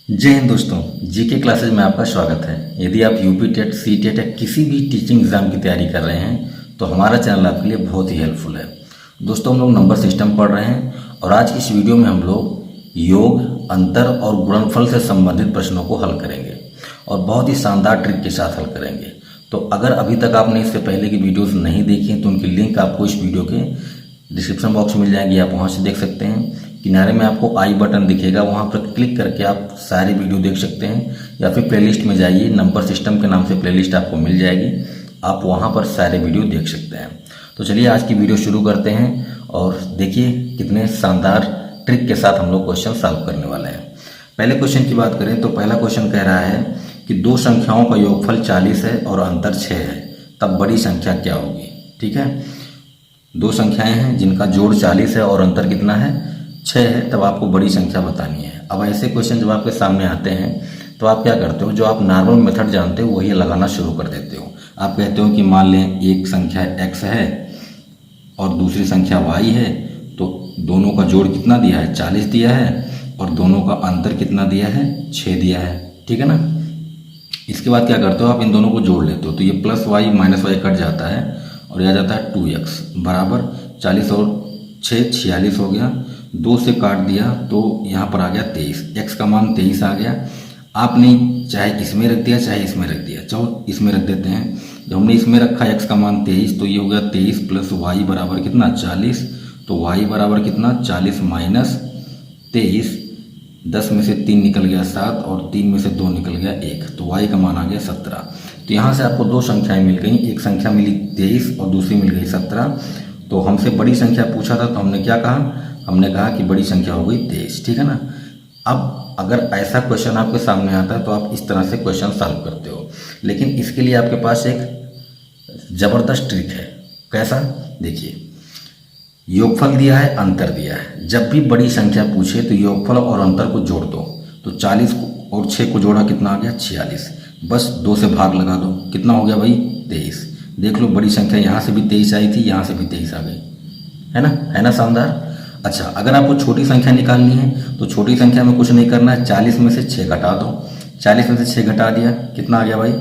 जय हिंद दोस्तों, GK classes में आपका स्वागत है। यदि आप यूपी टेट, सी टेट या किसी भी टीचिंग एग्जाम की तैयारी कर रहे हैं तो हमारा चैनल आपके लिए बहुत ही हेल्पफुल है। दोस्तों, हम लोग नंबर सिस्टम पढ़ रहे हैं और आज की इस वीडियो में हम लोग योग, अंतर और गुणनफल से संबंधित प्रश्नों को हल करेंगे और बहुत ही शानदार ट्रिक के साथ हल करेंगे। तो अगर अभी तक आपने इससे पहले की वीडियोज़ नहीं देखी तो उनकी लिंक आपको इस वीडियो के डिस्क्रिप्शन बॉक्स में मिल जाएगी, आप वहाँ से देख सकते हैं। किनारे में आपको आई बटन दिखेगा, वहाँ पर क्लिक करके आप सारी वीडियो देख सकते हैं या फिर प्लेलिस्ट में जाइए, नंबर सिस्टम के नाम से प्लेलिस्ट आपको मिल जाएगी, आप वहाँ पर सारे वीडियो देख सकते हैं। तो चलिए आज की वीडियो शुरू करते हैं और देखिए कितने शानदार ट्रिक के साथ हम लोग क्वेश्चन सॉल्व करने वाले हैं। पहले क्वेश्चन की बात करें तो पहला क्वेश्चन कह रहा है कि दो संख्याओं का योगफल 40 है और अंतर 6 है, तब बड़ी संख्या क्या होगी। ठीक है, दो संख्याएं हैं जिनका जोड़ 40 है और अंतर कितना है, 6 है, तब आपको बड़ी संख्या बतानी है। अब ऐसे क्वेश्चन जब आपके सामने आते हैं तो आप क्या करते हो, जो आप नॉर्मल मेथड जानते हो वही लगाना शुरू कर देते हो। आप कहते हो कि मान लें एक संख्या x है और दूसरी संख्या y है, तो दोनों का जोड़ कितना दिया है, 40 दिया है, और दोनों का अंतर कितना दिया है, 6 दिया है। ठीक है ना। इसके बाद क्या करते हो, आप इन दोनों को जोड़ लेते हो तो ये plus Y minus Y cut जाता है और यह आ जाता है 2x बराबर 40 और 6 46 हो गया। 2 से काट दिया तो यहाँ पर आ गया 23, x का मान 23 आ गया। आपने चाहे इसमें रख दिया चाहे इसमें रख दिया, चलो इसमें रख देते हैं। जब हमने इसमें रखा x का मान 23 तो ये हो गया 23 प्लस y बराबर कितना 40, तो y बराबर कितना 40 माइनस 23, 10 में से 3 निकल गया 7 और 3 में से 2 निकल गया 1, तो y का मान आ गया 17। तो यहाँ से आपको दो संख्याएं मिल गई, एक संख्या मिली 23 और दूसरी मिल गई 17। तो हमसे बड़ी संख्या पूछा था तो हमने क्या कहा, हमने कहा कि बड़ी संख्या हो गई 23। ठीक है ना। अब अगर ऐसा क्वेश्चन आपके सामने आता है तो आप इस तरह से क्वेश्चन सॉल्व करते हो, लेकिन इसके लिए आपके पास एक ज़बरदस्त ट्रिक है। कैसा, देखिए, योगफल दिया है, अंतर दिया है, जब भी बड़ी संख्या पूछे तो योगफल और अंतर को जोड़ दो। तो 40 और 6 को जोड़ा कितना आ गया 46, बस 2 से भाग लगा दो, कितना हो गया भाई 23। देख लो बड़ी संख्या यहाँ से भी 23 आई थी, यहाँ से भी 23 आ गई, है ना शानदार। अच्छा, अगर आपको छोटी संख्या निकालनी है तो छोटी संख्या में कुछ नहीं करना है, 40 में से 6 घटा दो। 40 में से 6 घटा दिया, कितना आ गया भाई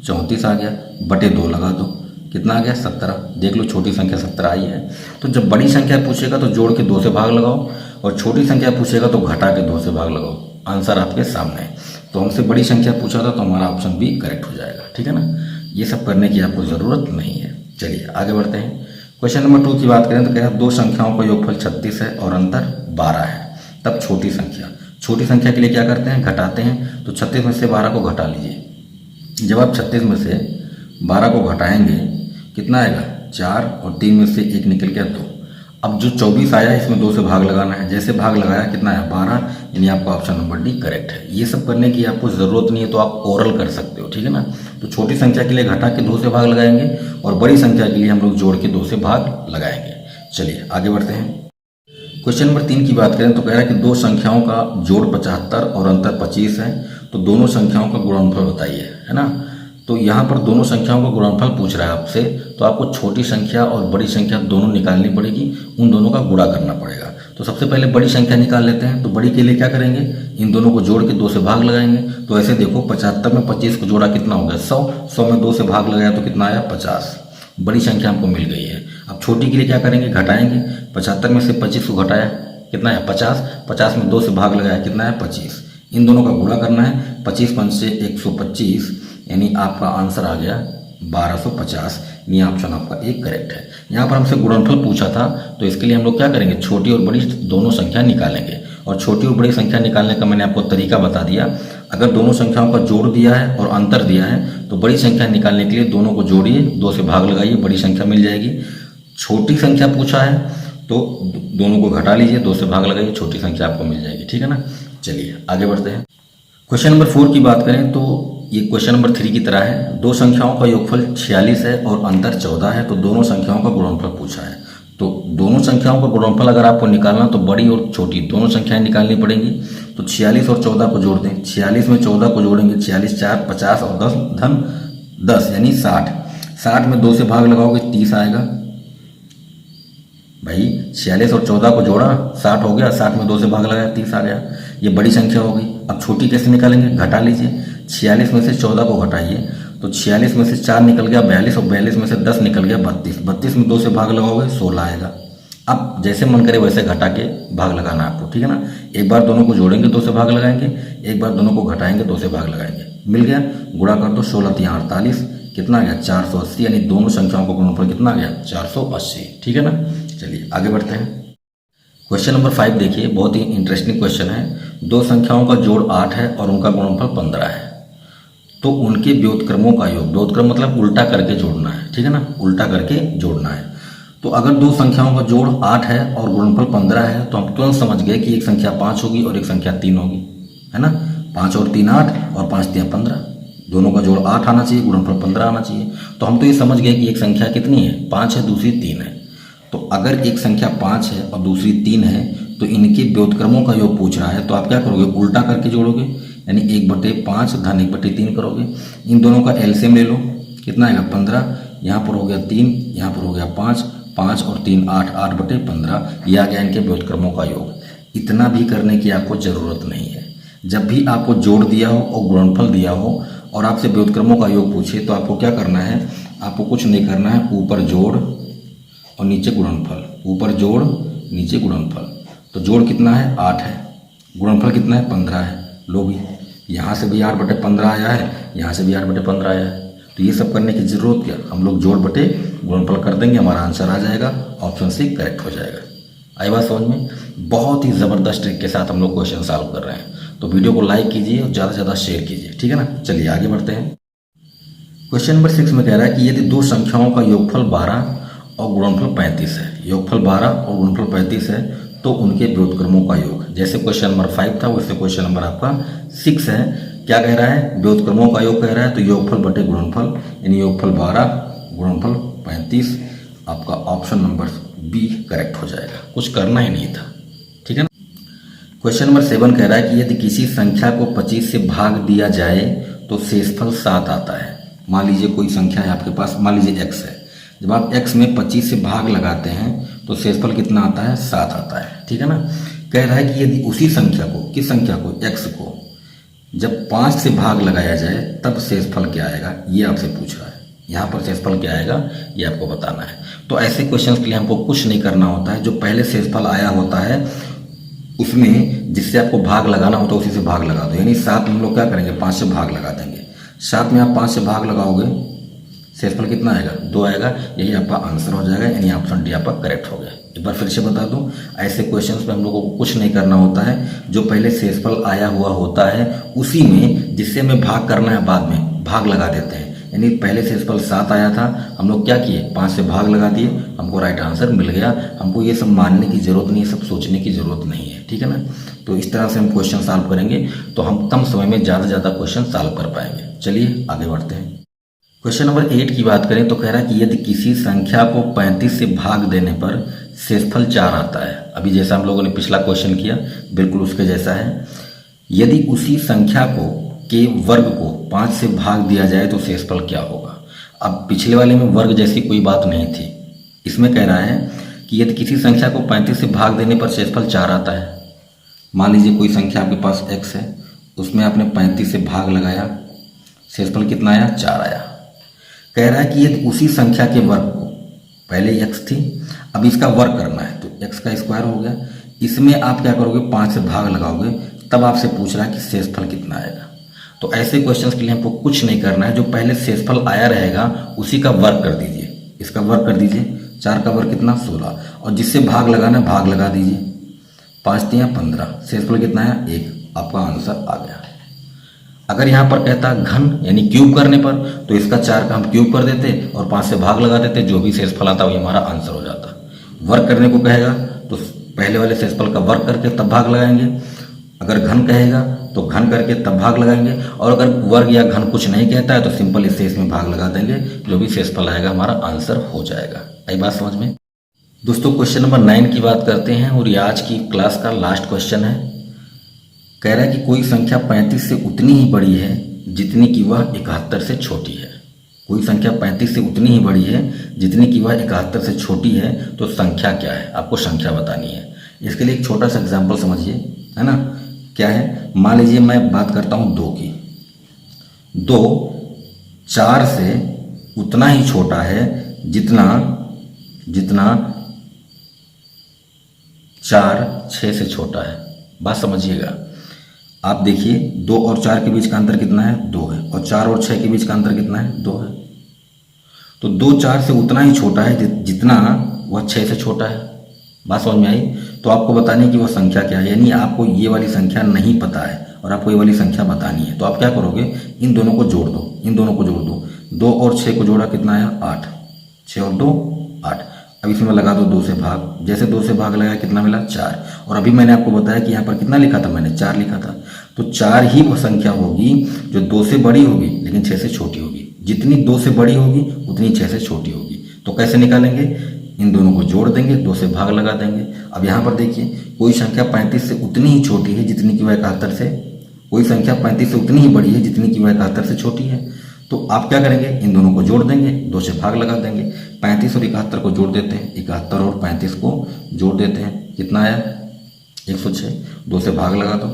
34 आ गया, बटे 2 लगा दो, कितना आ गया 17। देख लो छोटी संख्या 17 आई है। तो जब बड़ी संख्या पूछेगा तो जोड़ के 2 से भाग लगाओ और छोटी संख्या पूछेगा तो घटा के 2 से भाग लगाओ, आंसर आपके सामने है। तो हमसे बड़ी संख्या पूछा था तो हमारा ऑप्शन भी करेक्ट हो जाएगा। ठीक है ना, ये सब करने की आपको ज़रूरत नहीं है। चलिए आगे बढ़ते हैं। क्वेश्चन नंबर 2 की बात करें तो कह दो संख्याओं का योगफल 36 है और अंतर 12 है, तब छोटी संख्या के लिए क्या करते हैं, घटाते हैं। तो 36 में से 12 को घटा लीजिए। जब आप 36 में से 12 को घटाएंगे कितना आएगा 4 और 3 में से 1 निकल गया 2। अब जो 24 आया इसमें 2 से भाग लगाना है, जैसे भाग लगाया कितना आया 12, यानी आपका ऑप्शन नंबर डी करेक्ट है। ये सब करने की आपको ज़रूरत नहीं है, तो आप ओरल कर सकते हो। ठीक है ना। तो छोटी संख्या के लिए घटा के 2 से भाग लगाएंगे और बड़ी संख्या के लिए हम लोग जोड़ के 2 से भाग लगाएंगे। चलिए आगे बढ़ते हैं। क्वेश्चन नंबर 3 की बात करें तो कह रहा है कि दो संख्याओं का जोड़ 75 और अंतर 25 है, तो दोनों संख्याओं का गुणनफल बताइए, है ना। तो यहाँ पर दोनों संख्याओं का गुणनफल पूछ रहा है आपसे, तो आपको छोटी संख्या और बड़ी संख्या दोनों निकालनी पड़ेगी, उन दोनों का गुणा करना पड़ेगा। तो सबसे पहले बड़ी संख्या निकाल लेते हैं। तो बड़ी के लिए क्या करेंगे, इन दोनों को जोड़ के 2 से भाग लगाएंगे। तो ऐसे देखो 75 में 25 को जोड़ा कितना हो गया 100, 100 में 2 से भाग लगाया तो कितना आया 50, बड़ी संख्या हमको मिल गई है। अब छोटी के लिए क्या करेंगे, घटाएंगे। 75 में से 25 को घटाया कितना है 50, 50 में 2 से भाग लगाया कितना है 25, इन दोनों का गुणा करना है। 25 पंच से 125, यानी आपका आंसर आ गया 1250, यानी ऑप्शन आपका एक करेक्ट है। यहाँ पर हमसे गुणनफल पूछा था तो इसके लिए हम लोग क्या करेंगे, छोटी और बड़ी दोनों संख्या निकालेंगे। और छोटी और बड़ी संख्या निकालने का मैंने आपको तरीका बता दिया। अगर दोनों संख्याओं का जोड़ दिया है और अंतर दिया है तो बड़ी संख्या निकालने के लिए दोनों को जोड़िए, 2 से भाग लगाइए, बड़ी संख्या मिल जाएगी। छोटी संख्या पूछा है तो दोनों को घटा लीजिए, 2 से भाग लगाइए, छोटी संख्या आपको मिल जाएगी। ठीक है ना। चलिए आगे बढ़ते हैं। क्वेश्चन नंबर 4 की बात करें तो ये क्वेश्चन नंबर 3 की तरह है। दो संख्याओं का योगफल 46 है और अंतर 14 है, तो दोनों संख्याओं का गुणनफल पूछा है। तो दोनों संख्याओं का गुणनफल अगर आपको निकालना तो बड़ी और छोटी दोनों संख्याएं निकालनी पड़ेंगी। तो 46 और 14 को जोड़ दें। 46 में 14 को जोड़ेंगे, 46 4 50 और 10 धन 10 यानी 60। 60 में 2 से भाग लगाओगे 30 आएगा। भाई 46 और 14 को जोड़ा 60 हो गया, 60 में 2 से भाग लगाया 30 आ गया। ये बड़ी संख्या हो गई। अब छोटी कैसे निकालेंगे, घटा लीजिए। 46 में से 14 को घटाइए तो 46 में से 4 निकल गया 42 और 42 में से 10 निकल गया 32। 32 में 2 से भाग लगाओगे 16 आएगा। अब जैसे मन करे वैसे घटा के भाग लगाना आपको, ठीक है ना। एक बार दोनों को जोड़ेंगे 2 से भाग लगाएंगे, एक बार दोनों को घटाएंगे 2 से भाग लगाएंगे, मिल गया। गुणा कर दो, 16 × 48 कितना आ गया 480, यानी दोनों संख्याओं का गुणनफल कितना आ गया 480, ठीक है ना। चलिए आगे बढ़ते हैं। क्वेश्चन नंबर 5 देखिए, बहुत ही इंटरेस्टिंग क्वेश्चन है। दो संख्याओं का जोड़ 8 है और उनका गुणनफल 15 है, तो उनके व्युत्क्रमों का योग, व्युत्क्रम मतलब उल्टा करके जोड़ना है, ठीक है ना, उल्टा करके जोड़ना है। तो अगर दो संख्याओं का जोड़ 8 है और गुणनफल 15 है तो हम तुरंत समझ गए कि एक संख्या 5 होगी और एक संख्या 3 होगी, है ना। 5 और 3 8 और 5 3 15, दोनों का जोड़ 8 आना चाहिए, गुणनफल 15 आना चाहिए। तो हम तो ये समझ गए कि एक संख्या कितनी है 5 है, दूसरी 3 है। तो अगर एक संख्या 5 है और दूसरी 3 है तो इनके व्युत्क्रमों का योग पूछ रहा है, तो आप क्या करोगे, उल्टा करके जोड़ोगे, यानी 1/5 धन 1/3 करोगे। इन दोनों का एलसीएम ले लो, कितना आएगा 15, यहाँ पर हो गया 3, यहाँ पर हो गया 5, 5 और 3 8, 8/15, यह आ गया इनके व्युत्क्रमों का योग। इतना भी करने की आपको ज़रूरत नहीं है। जब भी आपको जोड़ दिया हो और गुणनफल दिया हो और आपसे व्युत्क्रमों का योग पूछे तो आपको क्या करना है, आपको कुछ नहीं करना है, ऊपर जोड़ और नीचे गुणनफल, ऊपर जोड़ नीचे गुणनफल। तो जोड़ कितना है 8 है, गुणनफल कितना है 15 है। लो भी, यहाँ से भी 8/15 आया है, यहाँ से भी 8/15 आया है। तो ये सब करने की जरूरत क्या, हम लोग जोड़ बटे गुणनफल कर देंगे, हमारा आंसर आ जाएगा, ऑप्शन सी करेक्ट हो जाएगा। आई बात समझ में। बहुत ही ज़बरदस्त ट्रिक के साथ हम लोग क्वेश्चन सॉल्व कर रहे हैं, तो वीडियो को लाइक कीजिए और ज़्यादा से ज़्यादा शेयर कीजिए, ठीक है ना। चलिए आगे बढ़ते हैं। क्वेश्चन नंबर 6 में कह रहा है कि यदि दो संख्याओं का योगफल 12 और गुणनफल 35 है, योगफल 12 और गुणनफल 35 है, तो उनके व्युत्क्रमों का योग। जैसे क्वेश्चन नंबर 5 था वैसे क्वेश्चन नंबर आपका 6 है। क्या कह रहा है, व्युत्क्रमों का योग कह रहा है, तो योगफल बटे गुणनफल, यानी योगफल 12 गुणनफल 35, आपका ऑप्शन नंबर बी करेक्ट हो जाएगा, कुछ करना ही नहीं था, ठीक है ना। क्वेश्चन नंबर 7 कह रहा है कि यदि किसी संख्या को 25 से भाग दिया जाए तो शेषफल 7 आता है। मान लीजिए कोई संख्या है आपके पास, मान लीजिए x है, जब आप x में 25 से भाग लगाते हैं तो शेषफल कितना आता है 7 आता है, ठीक है ना। कह रहा है कि यदि उसी संख्या को, किस संख्या को, x को जब 5 से भाग लगाया जाए तब शेषफल क्या आएगा, ये आपसे पूछ रहा है। यहाँ पर शेषफल क्या आएगा ये आपको बताना है। तो ऐसे क्वेश्चंस के लिए हमको कुछ नहीं करना होता है, जो पहले शेषफल आया होता है उसमें जिससे आपको भाग लगाना होता है उसी से भाग लगा दो। यानी 7 हम लोग क्या करेंगे 5 से भाग लगा देंगे, 7 में आप 5 से भाग लगाओगे, शेषफल कितना आएगा 2 आएगा, यही आपका आंसर हो जाएगा, यानी ऑप्शन डी आपका करेक्ट हो गया। एक बार फिर से बता दूं, ऐसे क्वेश्चंस में हम लोगों को कुछ नहीं करना होता है, जो पहले शेषफल आया हुआ होता है उसी में जिससे हमें भाग करना है बाद में भाग लगा देते हैं। यानी पहले शेषफल 7 आया था, हम लोग क्या किए 5 से भाग लगा दिए, हमको राइट आंसर मिल गया। हमको ये सब मानने की जरूरत नहीं है, सब सोचने की जरूरत नहीं है, ठीक है ना। तो इस तरह से हम क्वेश्चन सॉल्व करेंगे तो हम कम समय में ज़्यादा से ज़्यादा क्वेश्चन सॉल्व कर पाएंगे। चलिए आगे बढ़ते हैं। क्वेश्चन नंबर 8 की बात करें तो कह रहा है कि यदि किसी संख्या को 35 से भाग देने पर शेषफल 4 आता है। अभी जैसा हम लोगों ने पिछला क्वेश्चन किया बिल्कुल उसके जैसा है। यदि उसी संख्या को के वर्ग को 5 से भाग दिया जाए तो शेषफल क्या होगा। अब पिछले वाले में वर्ग जैसी कोई बात नहीं थी, इसमें कह रहा है कि यदि किसी संख्या को 35 से भाग देने पर शेषफल 4 आता है। मान लीजिए कोई संख्या आपके पास x है, उसमें आपने 35 से भाग लगाया, शेषफल कितना आया 4 आया। कह रहा है कि यदि उसी संख्या के वर्ग को, पहले x थी अब इसका वर्ग करना है तो x का स्क्वायर हो गया, इसमें आप क्या करोगे 5 से भाग लगाओगे, तब आपसे पूछ रहा है कि शेषफल कितना आएगा। तो ऐसे क्वेश्चंस के लिए हमको कुछ नहीं करना है, जो पहले शेषफल आया रहेगा उसी का वर्ग कर दीजिए, इसका वर्ग कर दीजिए, 4 का वर्ग कितना 16, और जिससे भाग लगाना है भाग लगा दीजिए, 5 3 15, शेषफल कितना है 1, आपका आंसर आ गया। अगर यहाँ पर कहता घन यानी क्यूब करने पर तो इसका 4 का हम क्यूब कर देते और 5 से भाग लगा देते, जो भी शेषफल आता वही हमारा आंसर हो जाता। वर्ग करने को कहेगा तो पहले वाले शेषफल का वर्ग करके तब भाग लगाएंगे, अगर घन कहेगा तो घन करके तब भाग लगाएंगे, और अगर वर्ग या घन कुछ नहीं कहता है तो सिंपल इस शेष में भाग लगा देंगे, जो भी शेषफल आएगा हमारा आंसर हो जाएगा। आई बात समझ में। दोस्तों क्वेश्चन नंबर 9 की बात करते हैं और ये आज की क्लास का लास्ट क्वेश्चन है। कह रहा है कि कोई संख्या 35 से उतनी ही बड़ी है जितनी कि वह 71 से छोटी है। कोई संख्या 35 से उतनी ही बड़ी है जितनी कि वह 71 से छोटी है, तो संख्या क्या है, आपको संख्या बतानी है। इसके लिए एक छोटा सा एग्जाम्पल समझिए, है ना। क्या है, मान लीजिए मैं बात करता हूँ 2 की। 2 4 से उतना ही छोटा है जितना 4 6 से छोटा है। बात समझिएगा। आप देखिए 2 और 4 के बीच का अंतर कितना है, 2 है, और 4 और 6 के बीच का अंतर कितना है, 2 है। तो 2 4 से उतना ही छोटा है जितना वह 6 से छोटा है। बात समझ में आई। तो आपको बताने की वो संख्या क्या है, यानी आपको ये वाली संख्या नहीं पता है और आपको ये वाली संख्या बतानी है। तो आप क्या करोगे, इन दोनों को जोड़ दो, इन दोनों को जोड़ दो। 2 और 6 को जोड़ा कितना आया, 8। 6 और 2 8। अब इसमें लगा दो 2 से भाग। जैसे 2 से भाग लगाया कितना मिला, 4। और अभी मैंने आपको बताया कि यहाँ पर कितना लिखा था, मैंने 4 लिखा था। तो 4 ही वो संख्या होगी जो 2 से बड़ी होगी लेकिन 6 से छोटी होगी। जितनी 2 से बड़ी होगी उतनी 6 से छोटी होगी। तो कैसे निकालेंगे, इन दोनों को जोड़ देंगे, 2 से भाग लगा देंगे। अब यहाँ पर देखिए कोई संख्या 35 से उतनी ही छोटी है जितनी कि वह 71 से, कोई संख्या 35 से उतनी ही बड़ी है जितनी कि वह 71 से छोटी है। तो आप क्या करेंगे, इन दोनों को जोड़ देंगे, 2 से भाग लगा देंगे। 35 और 71 को जोड़ देते हैं, 71 और 35 को जोड़ देते हैं, कितना आया 106। 2 से भाग लगा दो,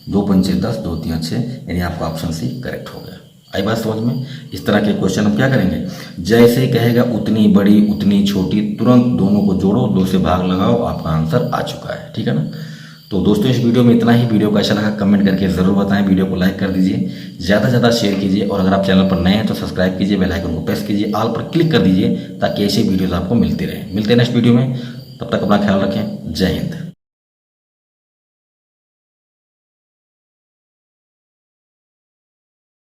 2 पंचे 10, 2 3 6, यानी आपका ऑप्शन सी करेक्ट हो गया। आई बात समझ में। इस तरह के क्वेश्चन हम क्या करेंगे, जैसे कहेगा उतनी बड़ी उतनी छोटी, तुरंत दोनों को जोड़ो, 2 से भाग लगाओ, आपका आंसर आ चुका है। ठीक है ना। तो दोस्तों इस वीडियो में इतना ही। वीडियो को अच्छा लगा कमेंट करके ज़रूर बताएं, वीडियो को लाइक कर दीजिए, ज़्यादा से ज़्यादा शेयर कीजिए, और अगर आप चैनल पर नए हैं तो सब्सक्राइब कीजिए, बेल आइकन को प्रेस कीजिए, ऑल पर क्लिक कर दीजिए ताकि ऐसे वीडियोज़ आपको मिलते रहें। मिलते हैं नेक्स्ट वीडियो में, तब तक अपना ख्याल रखें। जय हिंद।